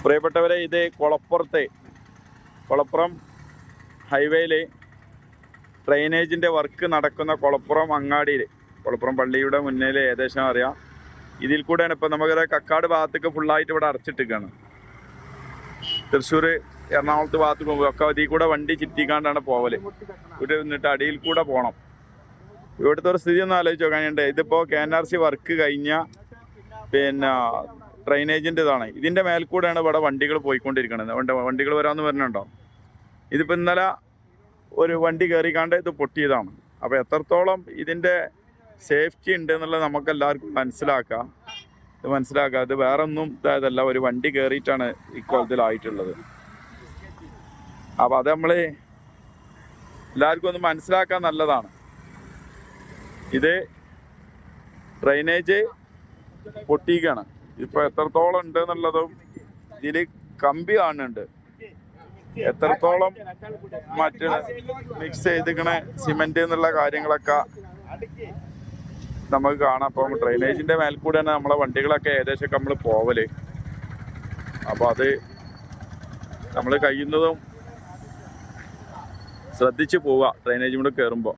പ്രിയപ്പെട്ടവരെ, ഇത് കൊളപ്പുറം ഹൈവേയിൽ ഡ്രെയിനേജിൻ്റെ വർക്ക് നടക്കുന്ന കൊളപ്പുറം അങ്ങാടിയിൽ, കൊളപ്പുറം പള്ളിയുടെ മുന്നിൽ ഏകദേശം അറിയാം. ഇതിൽ കൂടെയാണ് ഇപ്പം നമുക്കത് കക്കാട് ഭാഗത്തേക്ക് ഫുള്ളായിട്ട് ഇവിടെ അടച്ചിട്ടിരിക്കുകയാണ്. തൃശ്ശൂർ എറണാകുളത്ത് ഭാഗത്ത് പോകുമ്പോൾ ഒക്കെ ഇതിൽ കൂടെ വണ്ടി ചുറ്റിക്കാണ്ടാണ് പോവല്. ഇവിടെ നിന്നിട്ട് അടിയിൽ കൂടെ പോകണം. ഇവിടുത്തെ ഒരു സ്ഥിതി ഒന്ന് ആലോചിച്ച് നോക്കാനുണ്ട്. ഇതിപ്പോൾ KNRC വർക്ക് കഴിഞ്ഞ ഡ്രെയിനേജിൻ്റെ ഇതാണ്. ഇതിൻ്റെ മേൽക്കൂടെയാണ് ഇവിടെ വണ്ടികൾ പോയിക്കൊണ്ടിരിക്കുന്നത്. വണ്ടികൾ വരാമെന്ന് പറഞ്ഞിട്ടുണ്ടോ? ഇതിപ്പോൾ ഇന്നലെ ഒരു വണ്ടി കയറിക്കാണ്ട് ഇത് പൊട്ടിയതാണ്. അപ്പോൾ എത്രത്തോളം ഇതിൻ്റെ സേഫ്റ്റി ഉണ്ട് എന്നുള്ളത് നമുക്കെല്ലാവർക്കും മനസ്സിലാക്കാം. ഇത് വേറെ ഒന്നും ഇതായതല്ല, ഒരു വണ്ടി കയറിയിട്ടാണ് ഇക്കോലത്തിലായിട്ടുള്ളത്. അപ്പോൾ അത് നമ്മൾ എല്ലാവർക്കും ഒന്ന് മനസ്സിലാക്കാൻ നല്ലതാണ്. ഇത് ഡ്രെയിനേജ് പൊട്ടിക്കുകയാണ്. ഇപ്പോൾ എത്രത്തോളം ഉണ്ട് എന്നുള്ളതും ഇതിൽ കമ്പി കാണുന്നുണ്ട്. എത്രത്തോളം മറ്റ് മിക്സ് ചെയ്തിക്കണ സിമെന്റ് എന്നുള്ള കാര്യങ്ങളൊക്കെ നമുക്ക് കാണാം. അപ്പം ഡ്രെയിനേജിന്റെ മേൽക്കൂടെയാണ് നമ്മളെ വണ്ടികളൊക്കെ ഏകദേശം നമ്മൾ പോവല്. അപ്പോൾ അത് നമ്മൾ കഴിയുന്നതും ശ്രദ്ധിച്ച് പോവുക ഡ്രെയിനേജ് കൂടെ കയറുമ്പോൾ.